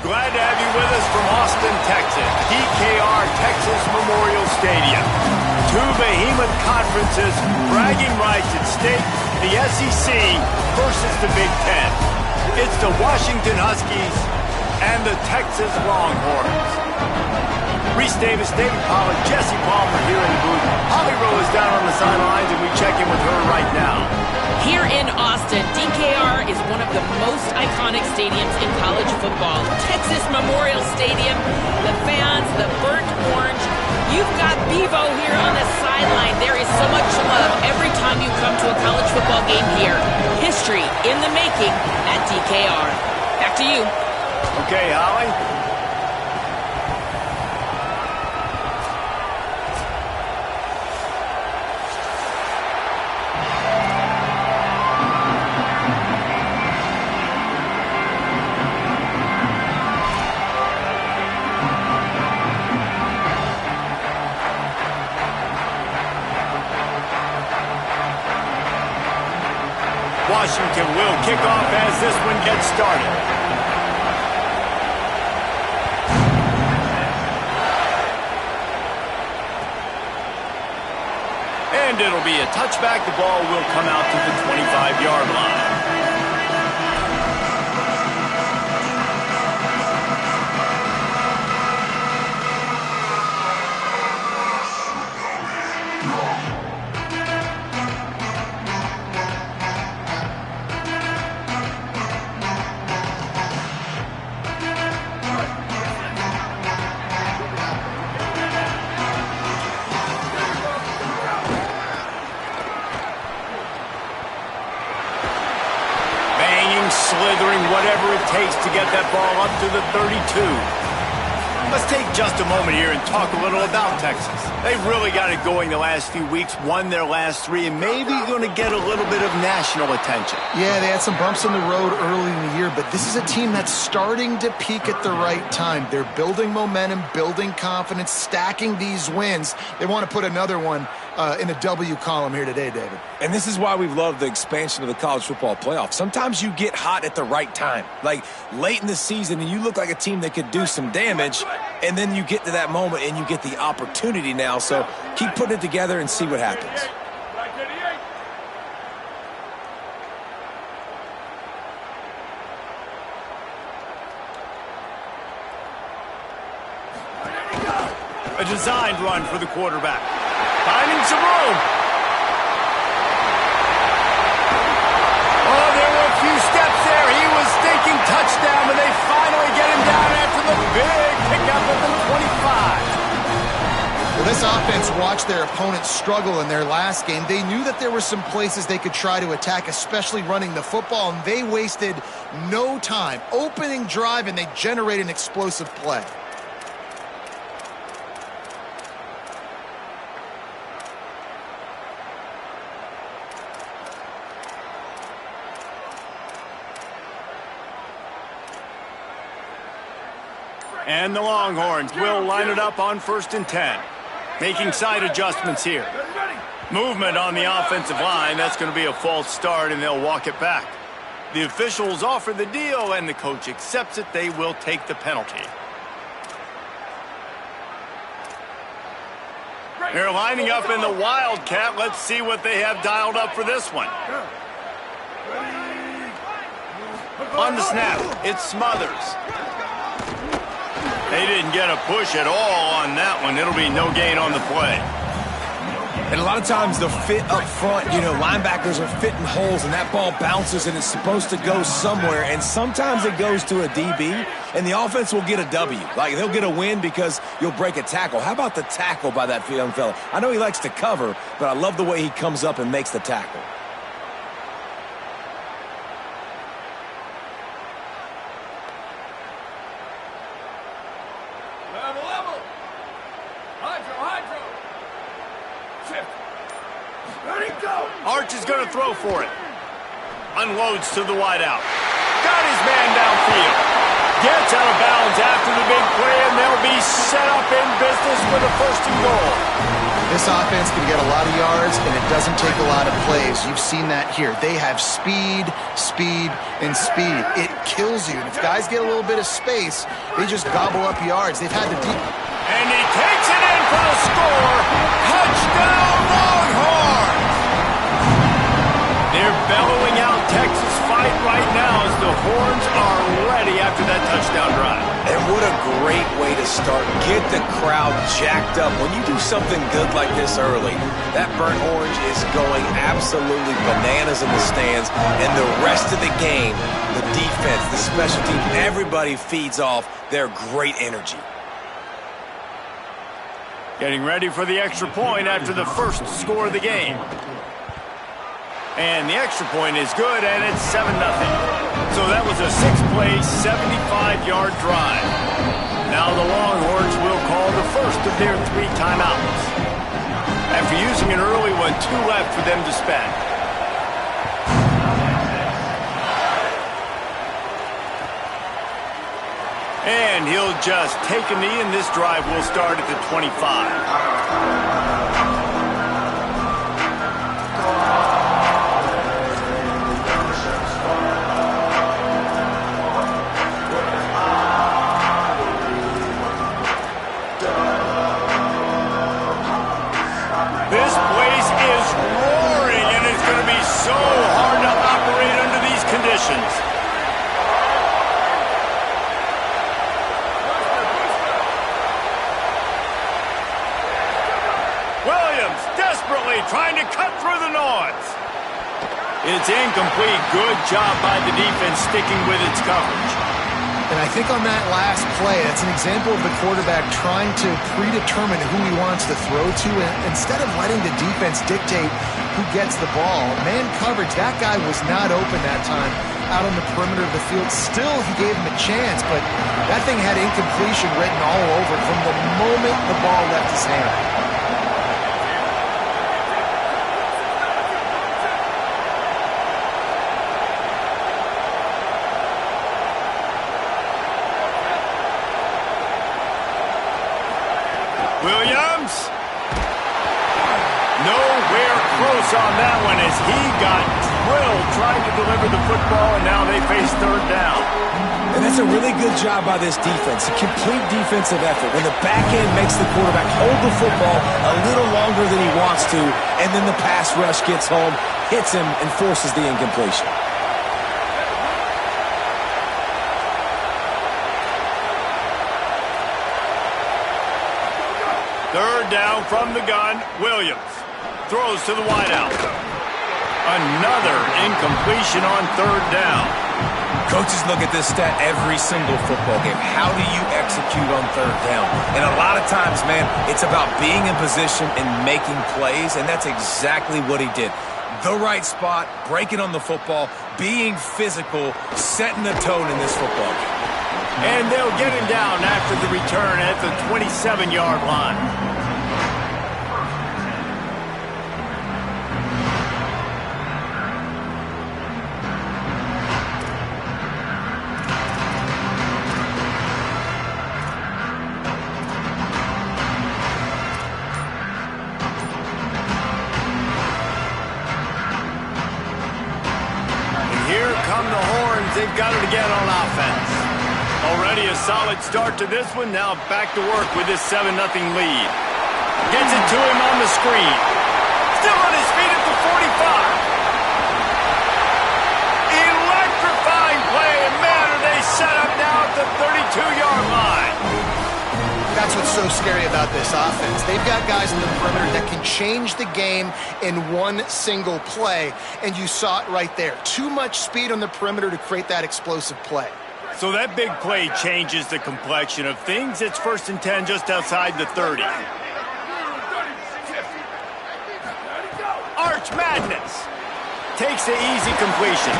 Glad to have you with us from Austin, Texas. DKR Texas Memorial Stadium. Two behemoth conferences, bragging rights at stake, the SEC versus the Big Ten. It's the Washington Huskies and the Texas Longhorns. Reese Davis, David Pollack, Jesse Palmer here in the booth. Holly Rowe is down on the sidelines, and we check in with her right now. Here in Austin, DKR is one of the most iconic stadiums in college football. Texas Memorial Stadium, the fans, the burnt orange. You've got Bevo here on the sideline. There is so much love every time you come to a college football game here. History in the making at DKR. Back to you. Okay, Holly. Washington will kick off as this one gets started. And it'll be a touchback. The ball will come out to the 25-yard line. Slithering, whatever it takes to get that ball up to the 32. Let's take just a moment here and talk a little about Texas. They've really got it going the last few weeks, won their last three, and maybe going to get a little bit of national attention. Yeah, they had some bumps in the road early in the year, but this is a team that's starting to peak at the right time. They're building momentum, building confidence, stacking these wins. They want to put another one in the W column here today, David. And this is why we've loved the expansion of the college football playoff. Sometimes you get hot at the right time, like late in the season, and you look like a team that could do some damage, and then you get to that moment and you get the opportunity now. So keep putting it together and see what happens. A designed run for the quarterback. Finding some room. Oh, there were a few steps there. He was thinking touchdown, but they finally get him down after the big pickup at the 25. Well, this offense watched their opponents struggle in their last game. They knew that there were some places they could try to attack, especially running the football, and they wasted no time. Opening drive, and they generate an explosive play. And the Longhorns will line it up on 1st and 10. Making side adjustments here. Movement on the offensive line. That's going to be a false start, and they'll walk it back. The officials offer the deal, and the coach accepts it. They will take the penalty. They're lining up in the Wildcat. Let's see what they have dialed up for this one. On the snap, it's Smothers. They didn't get a push at all on that one. It'll be no gain on the play. And a lot of times the fit up front, linebackers are fitting holes, and that ball bounces, and it's supposed to go somewhere, and sometimes it goes to a DB, and the offense will get a W. Like, they'll get a win because you'll break a tackle. How about the tackle by that young fella? I know he likes to cover, but I love the way he comes up and makes the tackle. Arch is going to throw for it. Unloads to the wideout. Got his man downfield. Gets out of bounds after the big play, and they'll be set up in business with a 1st and goal. This offense can get a lot of yards, and it doesn't take a lot of plays. You've seen that here. They have speed, speed, and speed. It kills you. And if guys get a little bit of space, they just gobble up yards. They've had the deep. And he takes it in for the score. Touchdown, Longhorns! They're bellowing out Texas fight right now as the Horns are ready after that touchdown drive. And what a great way to start. Get the crowd jacked up. When you do something good like this early, that burnt orange is going absolutely bananas in the stands. And the rest of the game, the defense, the special teams, everybody feeds off their great energy. Getting ready for the extra point after the first score of the game. And the extra point is good, and it's 7-0. So that was a 6-play, 75-yard drive. Now the Longhorns will call the first of their 3 timeouts. After using an early one, 2 left for them to spend. And he'll just take a knee, and this drive will start at the 25. This place is roaring, and it's going to be so hard to operate under these conditions. Williams desperately trying to cut through the noise. It's incomplete. Good job by the defense sticking with its coverage. And I think on that last play, that's an example of the quarterback trying to predetermine who he wants to throw to, and instead of letting the defense dictate who gets the ball. Man coverage, that guy was not open that time out on the perimeter of the field. Still, he gave him a chance, but that thing had incompletion written all over it from the moment the ball left his hand. Williams, nowhere close on that one as he got drilled trying to deliver the football, and now they face 3rd down. And that's a really good job by this defense, a complete defensive effort. When the back end makes the quarterback hold the football a little longer than he wants to, and then the pass rush gets home, hits him, and forces the incompletion. Third down from the gun. Williams throws to the wideout. Another incompletion on 3rd down. Coaches look at this stat every single football game. How do you execute on 3rd down? And a lot of times, man, it's about being in position and making plays, and that's exactly what he did. The right spot, breaking on the football, being physical, setting the tone in this football game. And they'll get him down after the return at the 27-yard line. And here come the Horns. They've got it again on offense. Already a solid start to this one. Now back to work with this 7-0 lead. Gets it to him on the screen. Still on his feet at the 45. Electrifying play. And man, are they set up now at the 32-yard line. That's what's so scary about this offense. They've got guys in the perimeter that can change the game in one single play. And you saw it right there. Too much speed on the perimeter to create that explosive play. So that big play changes the complexion of things. It's 1st and 10 just outside the 30. Arch Madness takes the easy completion.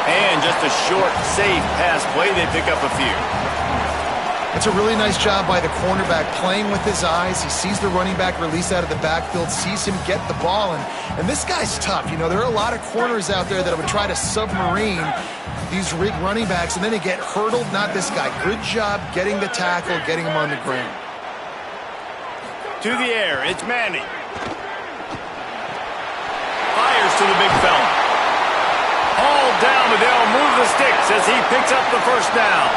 And just a short, safe pass play. They pick up a few. It's a really nice job by the cornerback playing with his eyes. He sees the running back release out of the backfield, sees him get the ball, and this guy's tough. You know, there are a lot of corners out there that would try to submarine these running backs, and then they get hurdled. Not this guy. Good job getting the tackle, getting him on the ground. To the air, it's Manning. Fires to the big fella. Hauled down, but they'll move the sticks as he picks up the first down.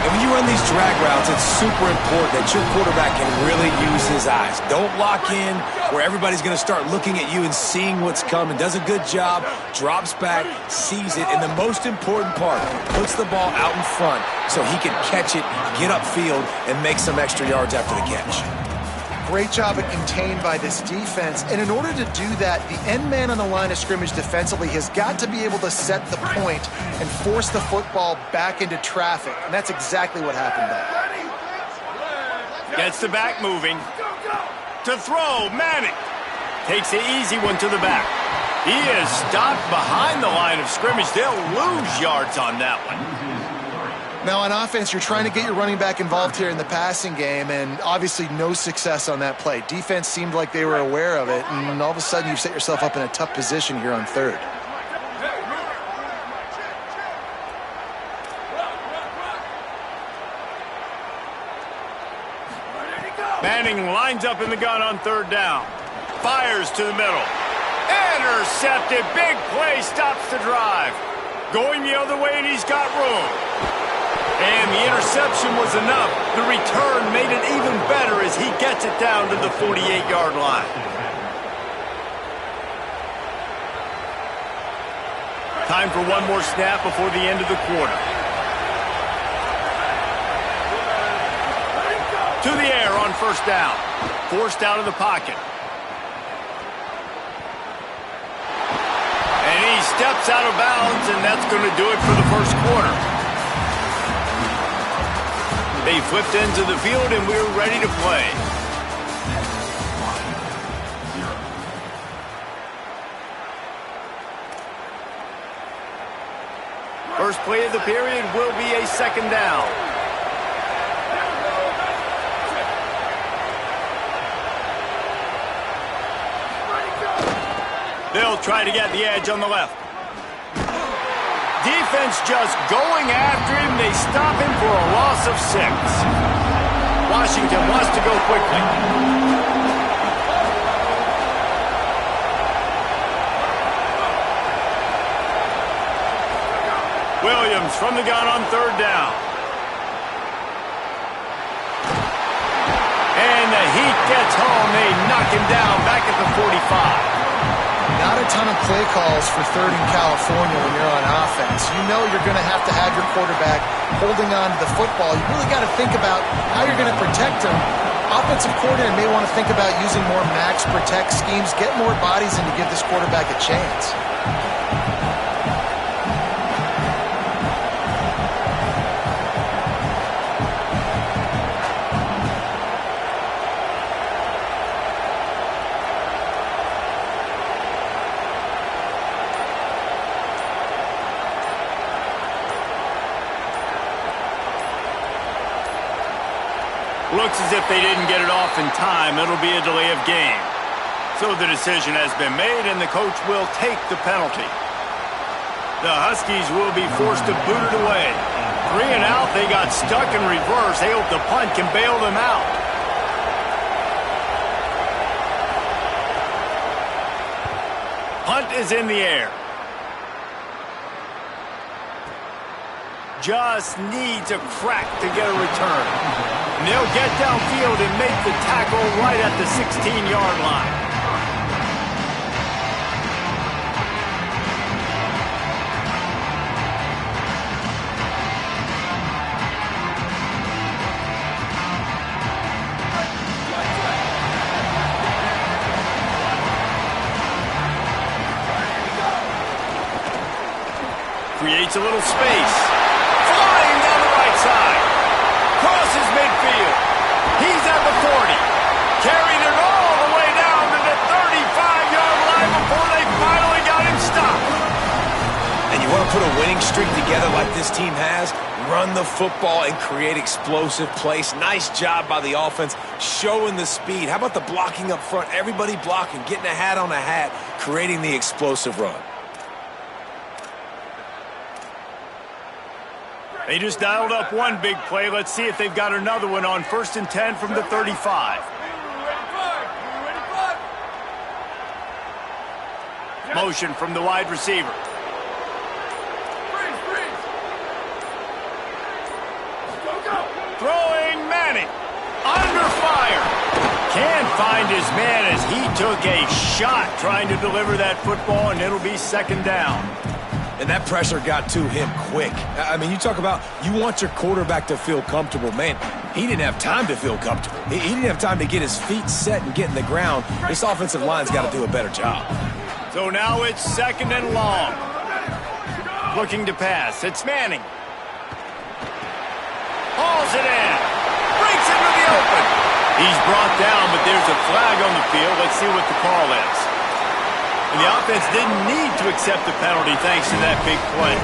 And when you run these drag routes, it's super important that your quarterback can really use his eyes. Don't lock in where everybody's going to start looking at you and seeing what's coming. Does a good job, drops back, sees it, and the most important part, puts the ball out in front so he can catch it, get upfield, and make some extra yards after the catch. Great job at contained by this defense. And in order to do that, the end man on the line of scrimmage defensively has got to be able to set the point and force the football back into traffic. And that's exactly what happened there. Gets the back moving. To throw, Manning. Takes the easy one to the back. He is stopped behind the line of scrimmage. They'll lose yards on that one. Now on offense, you're trying to get your running back involved here in the passing game, and obviously no success on that play. Defense seemed like they were aware of it, and all of a sudden you've set yourself up in a tough position here on third. Manning lines up in the gun on third down. Fires to the middle. Intercepted. Big play stops the drive. Going the other way, and he's got room. And the interception was enough. The return made it even better as he gets it down to the 48-yard line. Time for one more snap before the end of the quarter. To the air on first down. Forced out of the pocket. And he steps out of bounds, and that's going to do it for the first quarter. They flipped into the field, and we're ready to play. First play of the period will be a second down. They'll try to get the edge on the left. Defense just going after him. They stop him for a loss of 6. Washington wants to go quickly. Williams from the gun on third down. And the Heat gets home. They knock him down back at the 45. Not a ton of play calls for third in California when you're on offense. You know you're going to have your quarterback holding on to the football. You really got to think about how you're going to protect him. Offensive coordinator may want to think about using more max protect schemes, get more bodies in to give this quarterback a chance. Looks as if they didn't get it off in time. It'll be a delay of game. So the decision has been made, and the coach will take the penalty. The Huskies will be forced to boot it away. 3 and out. They got stuck in reverse. They hope the punt can bail them out. Punt is in the air. Just needs a crack to get a return. And they'll get downfield and make the tackle right at the 16-yard line. Creates a little space. Flying down the right side. Crosses midfield. He's at the 40. Carried it all the way down to the 35-yard line before they finally got him stopped. And you want to put a winning streak together like this team has? Run the football and create explosive plays. Nice job by the offense, showing the speed. How about the blocking up front? Everybody blocking, getting a hat on a hat, creating the explosive run. They just dialed up one big play. Let's see if they've got another one on 1st and 10 from the 35. Motion from the wide receiver. Throwing Manning. Under fire. Can't find his man as he took a shot trying to deliver that football, and it'll be second down. And that pressure got to him quick. I mean, you talk about you want your quarterback to feel comfortable. Man, he didn't have time to feel comfortable. He didn't have time to get his feet set and get in the ground. This offensive line's got to do a better job. So now it's second and long. Looking to pass. It's Manning. Hauls it in. Breaks into the open. He's brought down, but there's a flag on the field. Let's see what the call is. And the offense didn't need to accept the penalty thanks to that big play.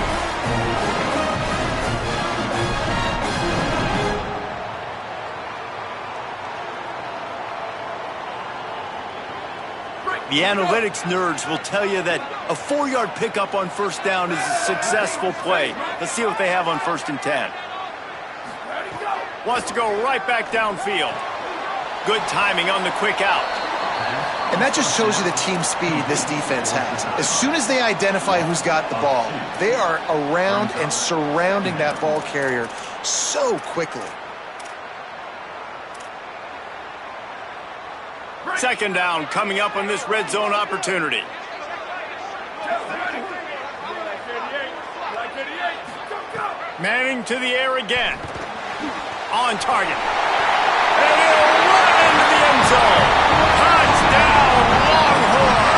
The analytics nerds will tell you that a 4-yard pickup on first down is a successful play. Let's see what they have on 1st and 10. Wants to go right back downfield. Good timing on the quick out. And that just shows you the team speed this defense has. As soon as they identify who's got the ball, they are around and surrounding that ball carrier so quickly. Second down coming up on this red zone opportunity. Manning to the air again. On target. And he'll run into the end zone. Touchdown, Longhorn.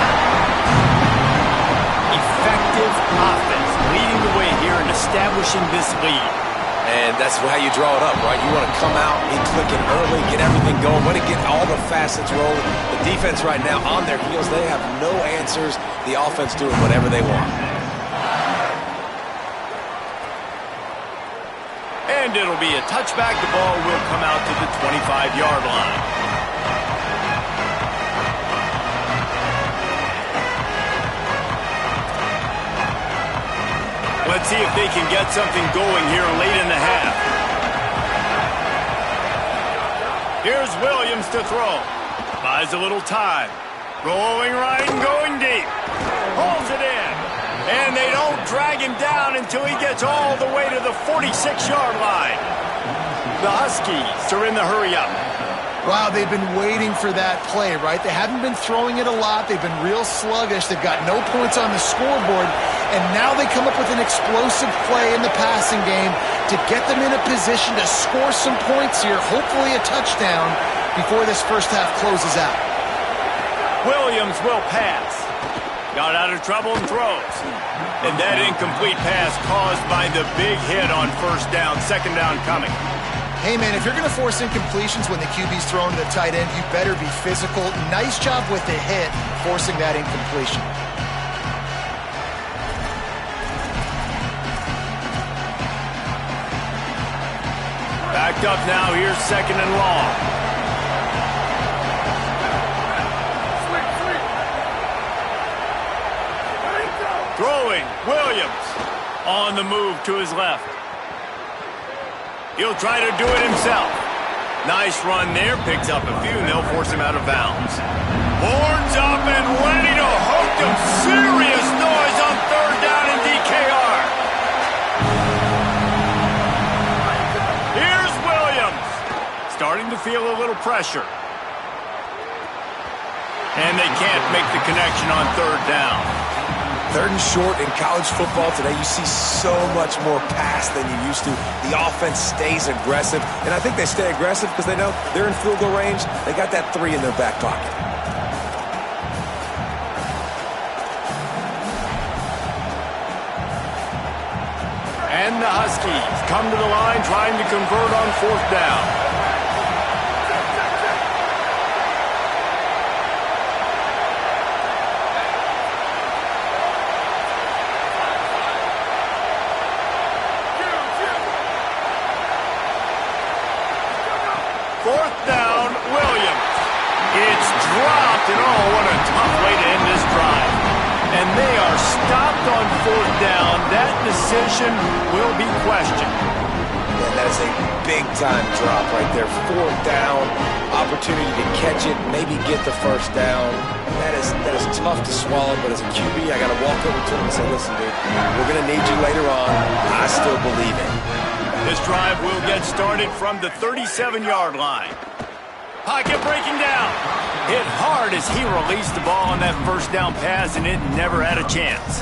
Effective offense leading the way here and establishing this lead. And that's how you draw it up, right? You want to come out, be clicking early, get everything going, want to get all the facets rolling. The defense right now on their heels, they have no answers. The offense doing whatever they want. And it'll be a touchback. The ball will come out to the 25-yard line. Let's see if they can get something going here late in the half. Here's Williams to throw. Buys a little time. Rolling right and going deep. Pulls it in. And they don't drag him down until he gets all the way to the 46-yard line. The Huskies are in the hurry-up. Wow, they've been waiting for that play, right? They haven't been throwing it a lot. They've been real sluggish. They've got no points on the scoreboard. And now they come up with an explosive play in the passing game to get them in a position to score some points here, hopefully a touchdown, before this first half closes out. Williams will pass. Got out of trouble and throws. And that incomplete pass caused by the big hit on first down. Second down coming. Hey, man, if you're going to force incompletions when the QB's thrown to the tight end, you better be physical. Nice job with the hit, forcing that incompletion. Backed up now. Here's second and long. Throwing. Williams on the move to his left. He'll try to do it himself. Nice run there. Picks up a few, and they'll force him out of bounds. Horns up and ready to hook them. Serious noise on third down in DKR. Here's Williams. Starting to feel a little pressure. And they can't make the connection on third down. Third and short in college football today, you see so much more pass than you used to. The offense stays aggressive, and I think they stay aggressive because they know they're in field goal range. They got that 3 in their back pocket. And the Huskies come to the line trying to convert on fourth down. Fourth down, Williams. It's dropped, and oh, what a tough way to end this drive. And they are stopped on fourth down. That decision will be questioned. Yeah, that is a big-time drop right there. Fourth down, opportunity to catch it, maybe get the first down. that is tough to swallow, but as a QB, I got to walk over to him and say, listen, dude, we're going to need you later on. I still believe it. This drive will get started from the 37-yard line. Pocket breaking down. Hit hard as he released the ball on that first down pass, and it never had a chance.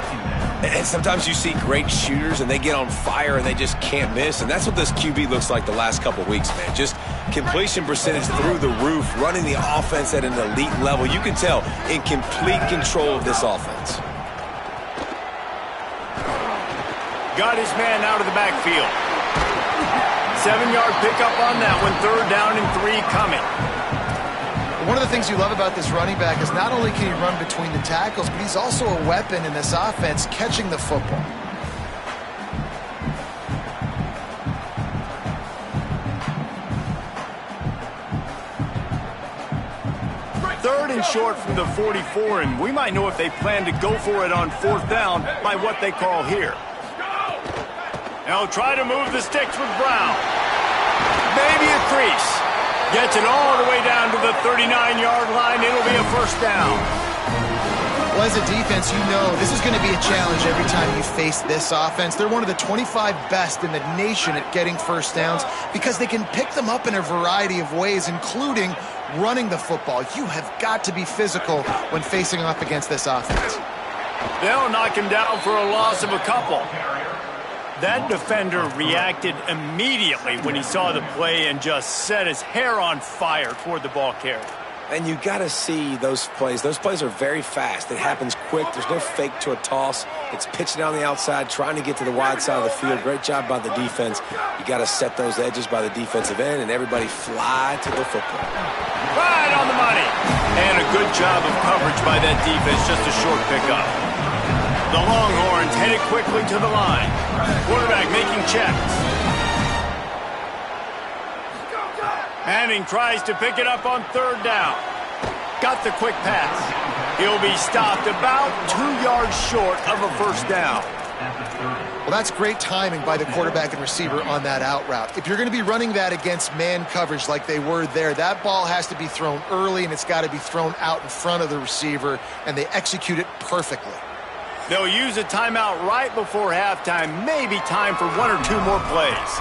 And sometimes you see great shooters, and they get on fire, and they just can't miss. And that's what this QB looks like the last couple weeks, man. Just completion percentage through the roof, running the offense at an elite level. You can tell in complete control of this offense. Got his man out of the backfield. 7-yard pickup on that one. 3rd down and 3 coming. One of the things you love about this running back is not only can he run between the tackles, but he's also a weapon in this offense catching the football. Third and short from the 44, and we might know if they plan to go for it on 4th down by what they call here. Now try to move the sticks with Brown. Maybe a crease. Gets it all the way down to the 39-yard line. It'll be a 1st down. Well, as a defense, you know this is going to be a challenge every time you face this offense. They're one of the 25 best in the nation at getting 1st downs because they can pick them up in a variety of ways, including running the football. You have got to be physical when facing off against this offense. They'll knock him down for a loss of a couple. That defender reacted immediately when he saw the play and just set his hair on fire toward the ball carrier. And you got to see those plays. Those plays are very fast. It happens quick. There's no fake to a toss. It's pitching down the outside, trying to get to the wide side of the field. Great job by the defense. You got to set those edges by the defensive end, and everybody fly to the football. Right on the money. And a good job of coverage by that defense. Just a short pickup. The Longhorns headed quickly to the line. Quarterback making checks. Manning tries to pick it up on 3rd down. Got the quick pass. He'll be stopped about 2 yards short of a 1st down. Well, that's great timing by the quarterback and receiver on that out route. If you're going to be running that against man coverage like they were there, that ball has to be thrown early, and it's got to be thrown out in front of the receiver, and they execute it perfectly. They'll use a timeout right before halftime. Maybe time for 1 or 2 more plays.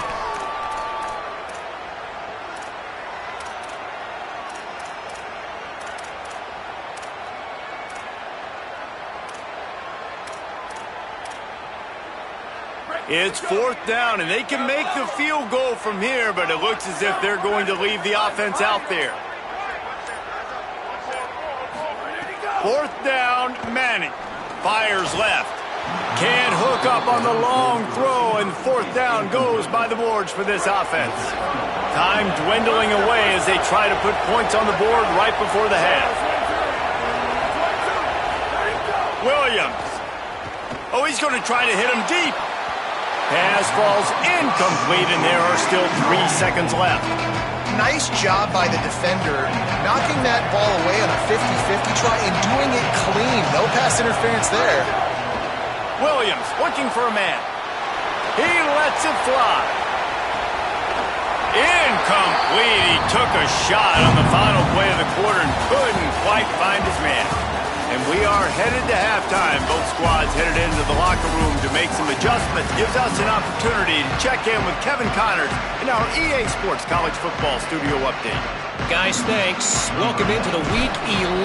It's 4th down, and they can make the field goal from here, but it looks as if they're going to leave the offense out there. 4th down, Manning. Fires left. Can't hook up on the long throw, and 4th down goes by the boards for this offense. Time dwindling away as they try to put points on the board right before the half. Williams. Oh, he's going to try to hit him deep. Pass falls incomplete, and there are still 3 seconds left. Nice job by the defender, knocking that ball away on a 50-50 try and doing it clean. No pass interference there. Williams looking for a man. He lets it fly. Incomplete. He took a shot on the final play of the quarter and couldn't quite find his man. And we are headed to halftime. Both squads headed into the locker room to make some adjustments. Gives us an opportunity to check in with Kevin Connors in our EA Sports College Football Studio Update. Guys, thanks. Welcome into the Week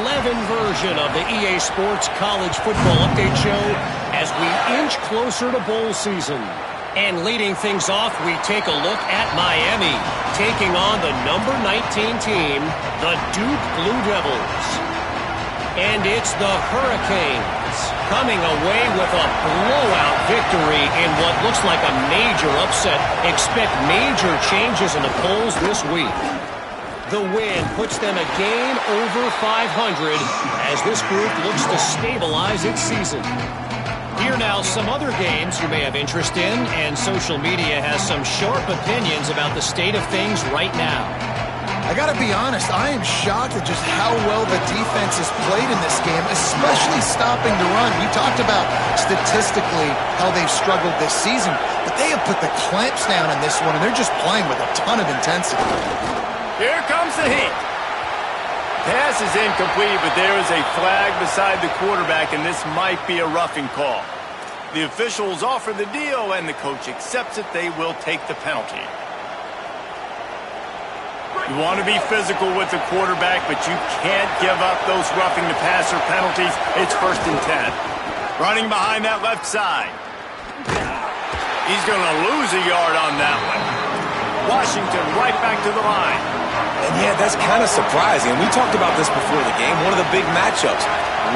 11 version of the EA Sports College Football Update Show as we inch closer to bowl season. And leading things off, we take a look at Miami, taking on the number 19 team, the Duke Blue Devils. And it's the Hurricanes coming away with a blowout victory in what looks like a major upset. Expect major changes in the polls this week. The win puts them a game over 500 as this group looks to stabilize its season. Here now some other games you may have interest in, and social media has some sharp opinions about the state of things right now. I got to be honest, I am shocked at just how well the defense has played in this game, especially stopping the run. We talked about statistically how they've struggled this season, but they have put the clamps down in this one, and they're just playing with a ton of intensity. Here comes the heat. Pass is incomplete, but there is a flag beside the quarterback, and this might be a roughing call. The officials offer the deal, and the coach accepts it. They will take the penalty. You want to be physical with the quarterback, but you can't give up those roughing the passer penalties. It's 1st and 10. Running behind that left side. He's going to lose a yard on that one. Washington right back to the line. And yeah, that's kind of surprising. We talked about this before the game. One of the big matchups.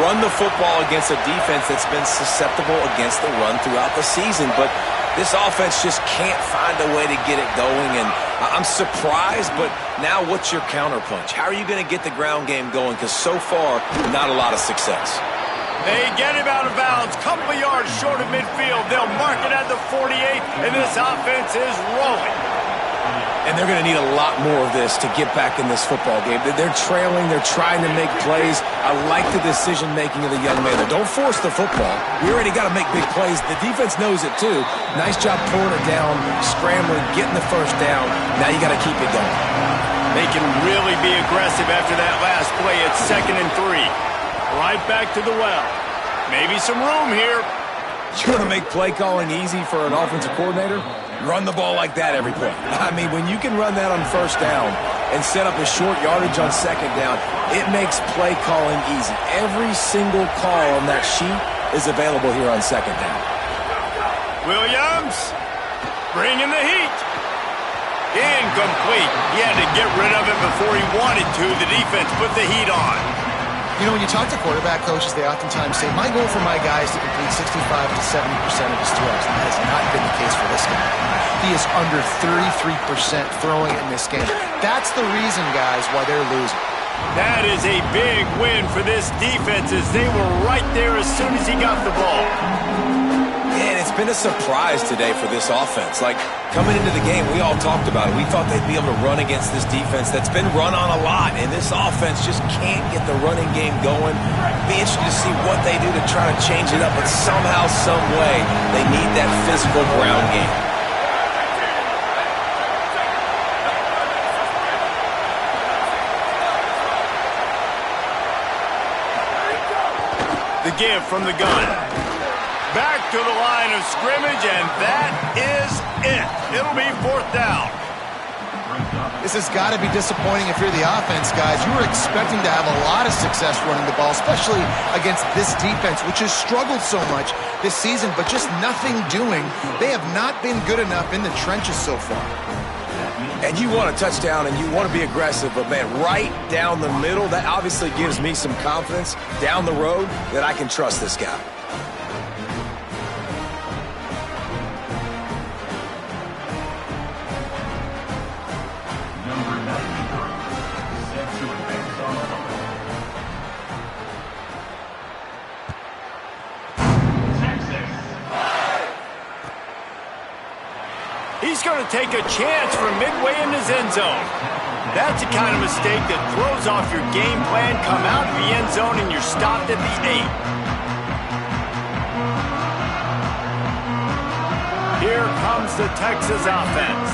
Run the football against a defense that's been susceptible against the run throughout the season. But this offense just can't find a way to get it going. And I'm surprised, but now what's your counterpunch? How are you going to get the ground game going? Because so far, not a lot of success. They get him out of bounds. Couple of yards short of midfield. They'll mark it at the 48, and this offense is rolling. And they're going to need a lot more of this to get back in this football game. They're trailing. They're trying to make plays. I like the decision-making of the young man. Don't force the football. We already got to make big plays. The defense knows it, too. Nice job pulling it down, scrambling, getting the first down. Now you got to keep it going. They can really be aggressive after that last play. It's 2nd and 3. Right back to the well. Maybe some room here. You want to make play calling easy for an offensive coordinator? Run the ball like that every play. I mean, when you can run that on 1st down and set up a short yardage on 2nd down, it makes play calling easy. Every single call on that sheet is available here on 2nd down. Williams, bringing the heat. Incomplete. He had to get rid of it before he wanted to. The defense put the heat on. You know, when you talk to quarterback coaches, they oftentimes say, my goal for my guy is to complete 65 to 70% of his throws. And that has not been the case for this guy. He is under 33% throwing in this game. That's the reason, guys, why they're losing. That is a big win for this defense as they were right there as soon as he got the ball. Man, it's been a surprise today for this offense. Like, coming into the game, we all talked about it. We thought they'd be able to run against this defense that's been run on a lot, and this offense just can't get the running game going. Be interested to see what they do to try to change it up, but somehow, some way, they need that physical ground game. The give from the gun. Back to the line of scrimmage, and that is it. It'll be 4th down. This has got to be disappointing if you're the offense, guys. You were expecting to have a lot of success running the ball, especially against this defense, which has struggled so much this season, but just nothing doing. They have not been good enough in the trenches so far. And you want a touchdown and you want to be aggressive, but man, right down the middle, that obviously gives me some confidence down the road that I can trust this guy. He's going to take a chance from midway in his end zone. That's the kind of mistake that throws off your game plan. Come out of the end zone and you're stopped at the 8. Here comes the Texas offense.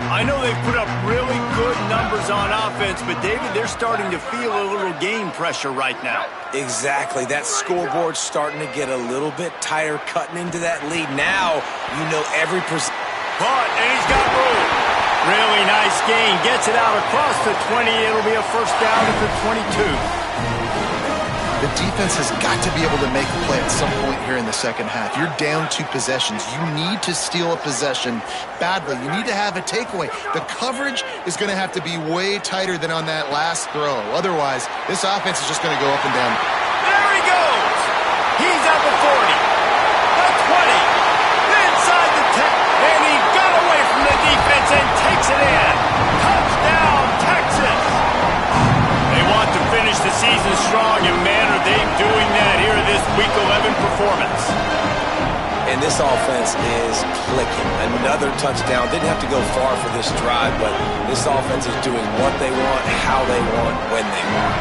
I know they've put up really good numbers on offense, but David, they're starting to feel a little game pressure right now. Exactly. That scoreboard's starting to get a little bit tighter, cutting into that lead. Now, you know every percent. Caught, and he's got room. Really nice gain. Gets it out across the 20. It'll be a 1st down at the 22. The defense has got to be able to make a play at some point here in the 2nd half. You're down 2 possessions. You need to steal a possession badly. You need to have a takeaway. The coverage is going to have to be way tighter than on that last throw. Otherwise, this offense is just going to go up and down. There he goes. He's at the 40. The 20. Inside the 10. And he got away from the defense and takes it in. Touchdown, Texas. They want to finish the season strong, and man, are they doing that here in this Week 11 performance. And this offense is clicking. Another touchdown. Didn't have to go far for this drive, but this offense is doing what they want, how they want, when they want.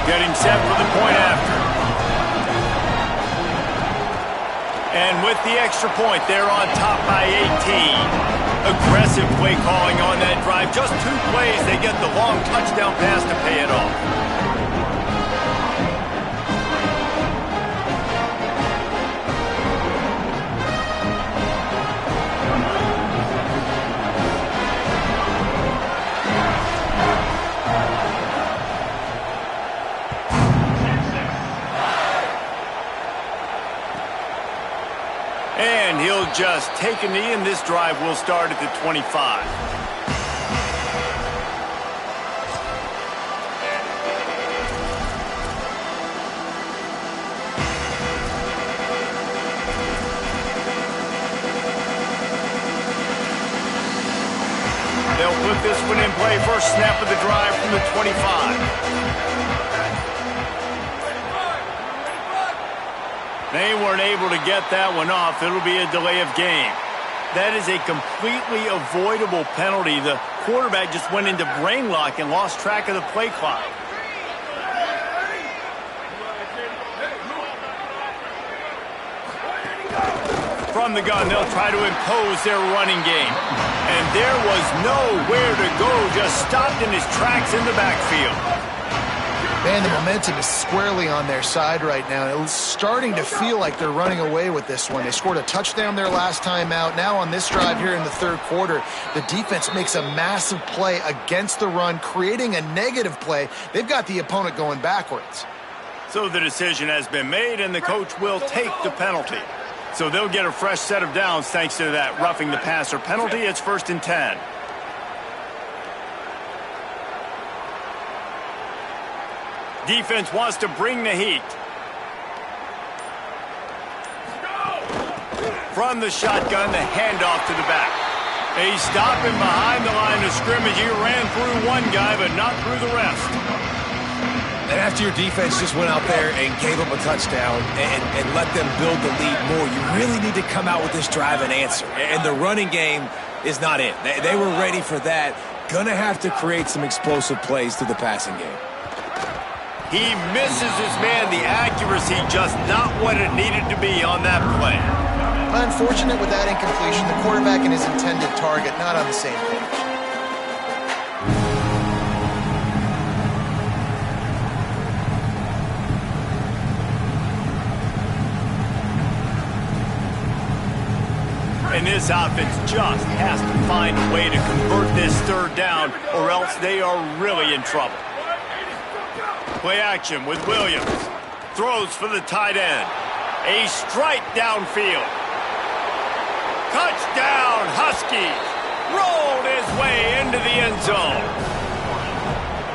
Getting set for the point after. And with the extra point, they're on top by 18. Aggressive play calling on that drive. Just 2 plays, they get the long touchdown pass to pay it off. And he'll just take a knee, and this drive will start at the 25. They'll put this one in play. First snap of the drive from the 25. They weren't able to get that one off. It'll be a delay of game. That is a completely avoidable penalty. The quarterback just went into brain lock and lost track of the play clock. From the gun, they'll try to impose their running game. And there was nowhere to go, just stopped in his tracks in the backfield. Man, the momentum is squarely on their side right now. It's starting to feel like they're running away with this one. They scored a touchdown their last time out. Now on this drive here in the third quarter, the defense makes a massive play against the run, creating a negative play. They've got the opponent going backwards. So the decision has been made, and the coach will take the penalty. So they'll get a fresh set of downs thanks to that roughing the passer penalty. It's 1st and 10. Defense wants to bring the heat. From the shotgun, the handoff to the back. They stop him behind the line of scrimmage. He ran through one guy, but not through the rest. And after your defense just went out there and gave up a touchdown and let them build the lead more, you really need to come out with this drive and answer. And the running game is not it. They were ready for that. Gonna have to create some explosive plays through the passing game. He misses his man. The accuracy just not what it needed to be on that play. Unfortunate with that incompletion. The quarterback and his intended target not on the same page. And this offense just has to find a way to convert this third down, or else they are really in trouble. Play action with Williams. Throws for the tight end. A strike downfield. Touchdown, Huskies. Rolled his way into the end zone.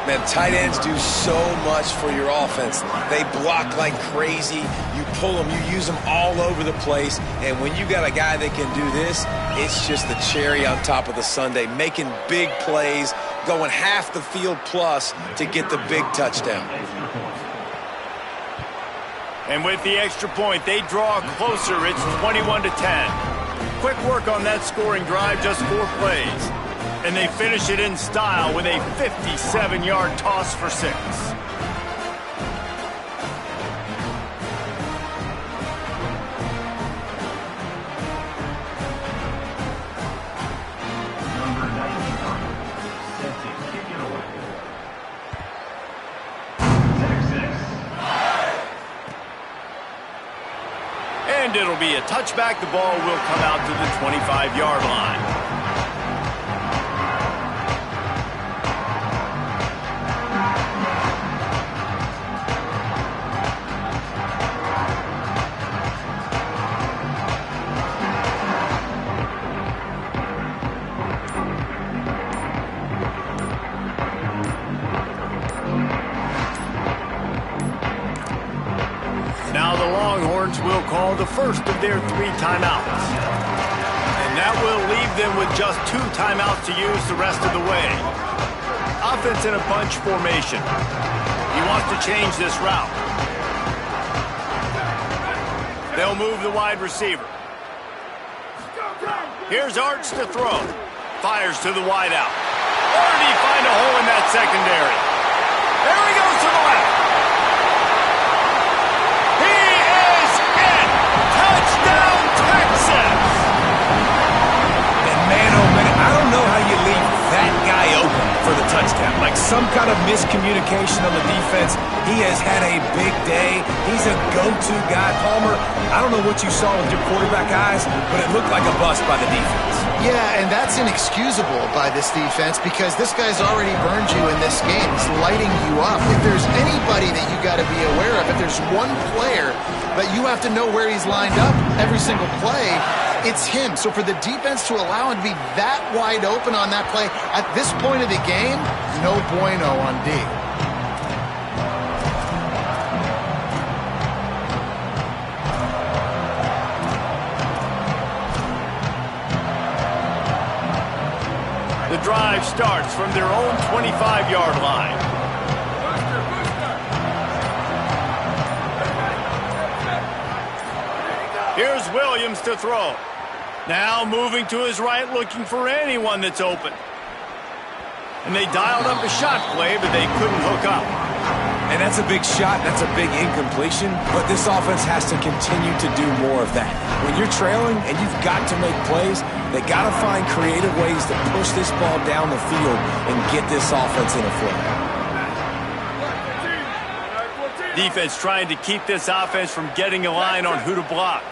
Man, tight ends do so much for your offense. They block like crazy. You pull them, you use them all over the place. And when you got a guy that can do this, it's just the cherry on top of the sundae, making big plays, going half the field plus to get the big touchdown. And with the extra point, they draw closer. It's 21-10. Quick work on that scoring drive, just 4 plays. And they finish it in style with a 57-yard toss for 6. And it'll be a touchback. The ball will come out to the 25-yard line. Will call the first of their 3 timeouts. And that will leave them with just 2 timeouts to use the rest of the way. Offense in a bunch formation. He wants to change this route. They'll move the wide receiver. Here's Arch to throw. Fires to the wide out. Or did he find a hole in that secondary? There he goes to the left. Touchdown, some kind of miscommunication on the defense. He has had a big day. He's a go-to guy. Palmer, I don't know what you saw with your quarterback eyes, but it looked like a bust by the defense. Yeah, and that's inexcusable by this defense because this guy's already burned you in this game. He's lighting you up. If there's anybody that you got to be aware of, if there's one player that you have to know where he's lined up every single play, it's him. So for the defense to allow him to be that wide open on that play at this point of the game, no bueno on D. The drive starts from their own 25-yard line. Here's Williams to throw. Now moving to his right, looking for anyone that's open. And they dialed up a shot play, but they couldn't hook up. And that's a big shot, that's a big incompletion, but this offense has to continue to do more of that. When you're trailing and you've got to make plays, they got to find creative ways to push this ball down the field and get this offense in a flow. Defense trying to keep this offense from getting a line on who to block.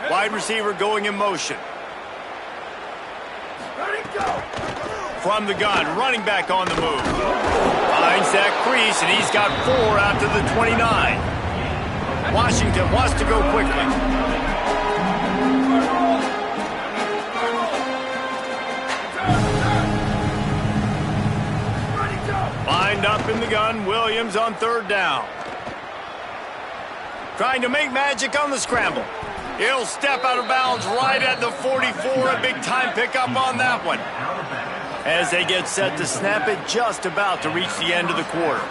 Wide receiver going in motion. From the gun, running back on the move. Finds that crease, and he's got 4 out to the 29. Washington wants to go quickly. Lined up in the gun, Williams on 3rd down. Trying to make magic on the scramble. He'll step out of bounds right at the 44. A big-time pickup on that one. As they get set to snap it, just about to reach the end of the quarter.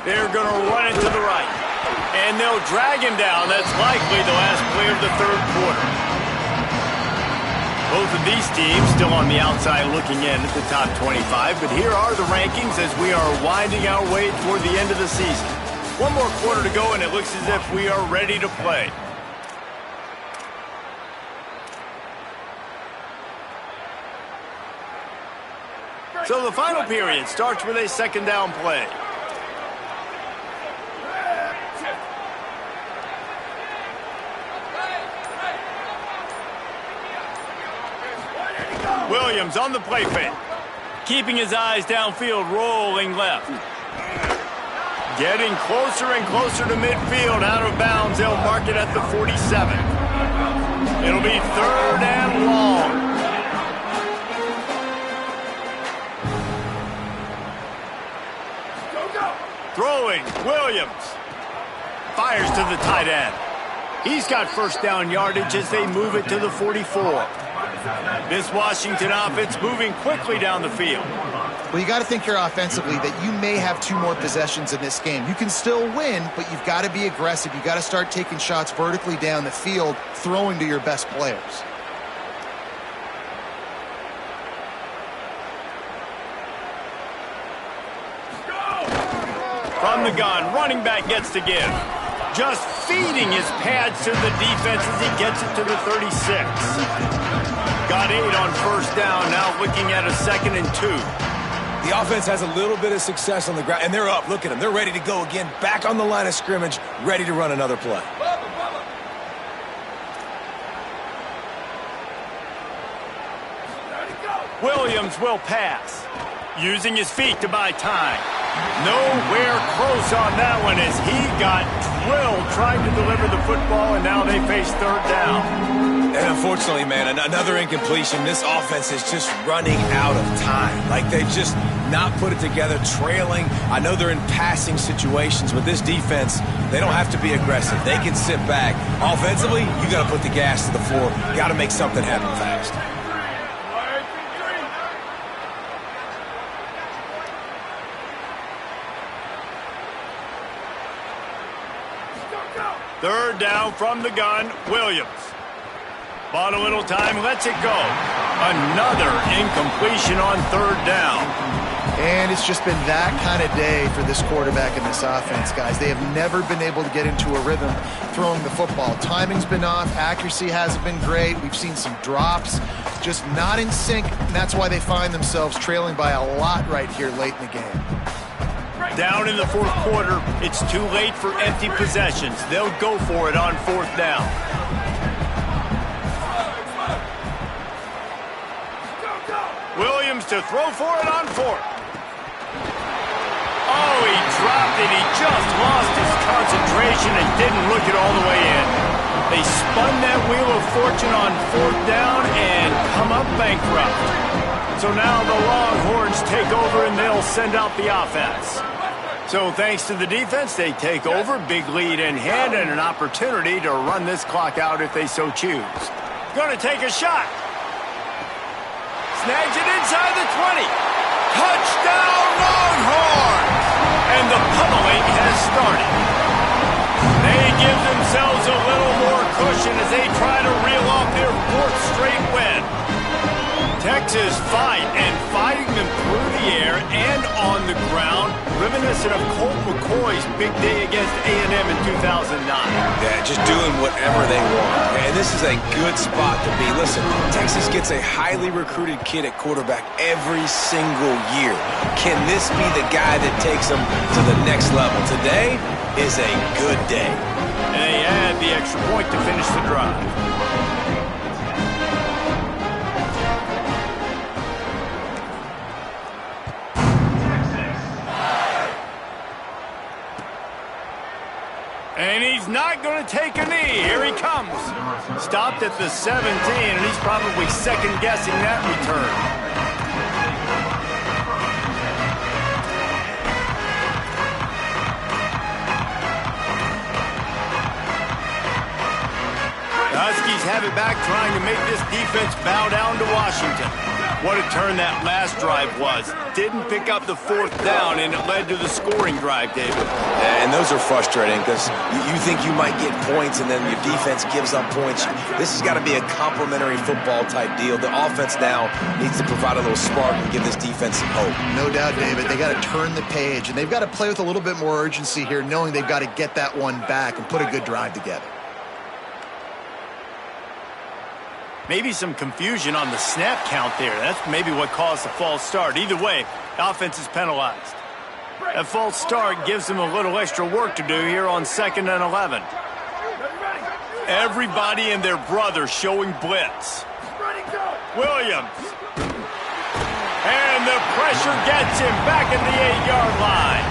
They're going to run it to the right. And they'll drag him down. That's likely the last play of the 3rd quarter. Both of these teams still on the outside looking in at the top 25. But here are the rankings as we are winding our way toward the end of the season. One more quarter to go, and it looks as if we are ready to play. So the final period starts with a 2nd down play. Williams on the play fake. Keeping his eyes downfield, rolling left. Getting closer and closer to midfield, out of bounds. They'll mark it at the 47. It'll be 3rd and long. Throwing, Williams. Fires to the tight end. He's got 1st down yardage as they move it to the 44. This Washington offense moving quickly down the field. Well, you got to think here offensively that you may have 2 more possessions in this game. You can still win, but you've got to be aggressive. You've got to start taking shots vertically down the field, throwing to your best players. From the gun, running back gets to give. Just feeding his pads to the defense as he gets it to the 36. Got 8 on 1st down, now looking at a 2nd and 2. The offense has a little bit of success on the ground, and they're up. Look at them. They're ready to go again, back on the line of scrimmage, ready to run another play. Williams will pass, using his feet to buy time. Nowhere close on that one as he got drilled trying to deliver the football, and now they face 3rd down. And unfortunately, man, another incompletion. This offense is just running out of time. Like, they've just not put it together, trailing. I know they're in passing situations, but this defense, they don't have to be aggressive. They can sit back. Offensively, you got to put the gas to the floor. Got to make something happen fast. Third down from the gun, Williams. Bought a little time, lets it go. Another incompletion on 3rd down. And it's just been that kind of day for this quarterback and this offense, guys. They have never been able to get into a rhythm throwing the football. Timing's been off. Accuracy hasn't been great. We've seen some drops, just not in sync. And that's why they find themselves trailing by a lot right here late in the game. Down in the fourth quarter, it's too late for empty possessions. They'll go for it on fourth down. Williams to throw for it on fourth. Oh, he dropped it. He just lost his concentration and didn't look it all the way in. They spun that wheel of fortune on fourth down and come up bankrupt. So now the Longhorns take over and they'll send out the offense. So thanks to the defense, they take over, big lead in hand, and an opportunity to run this clock out if they so choose. Going to take a shot. Snags it inside the 20. Touchdown, Longhorns! And the pummeling has started. They give themselves a little more cushion as they try to reel off their fourth straight win. Texas fighting them through the air and on the ground, reminiscent of Colt McCoy's big day against A&M in 2009. Yeah, just doing whatever they want. And this is a good spot to be. Listen, Texas gets a highly recruited kid at quarterback every single year. Can this be the guy that takes them to the next level? Today is a good day. And they add the extra point to finish the drive. And he's not going to take a knee. Here he comes. Stopped at the 17, and he's probably second-guessing that return. The Huskies have it back, trying to make this defense bow down to Washington. What a turn that last drive was. Didn't pick up the fourth down, and it led to the scoring drive, David. And those are frustrating because you think you might get points and then your defense gives up points. This has got to be a complementary football type deal. The offense now needs to provide a little spark and give this defense some hope. No doubt, David. They got to turn the page, and they've got to play with a little bit more urgency here, knowing they've got to get that one back and put a good drive together. Maybe some confusion on the snap count there. That's maybe what caused the false start. Either way, the offense is penalized. That false start gives them a little extra work to do here on 2nd and 11. Everybody and their brother showing blitz. Williams. And the pressure gets him back at the 8-yard line.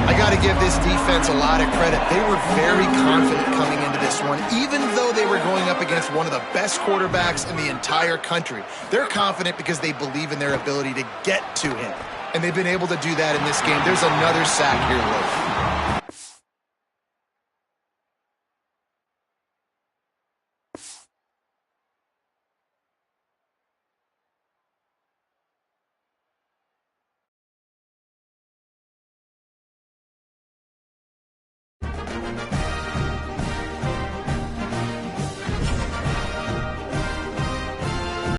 I got to give this defense a lot of credit. They were very confident coming into this one, even though they were going up against one of the best quarterbacks in the entire country. They're confident because they believe in their ability to get to him, and they've been able to do that in this game. There's another sack here, Luke.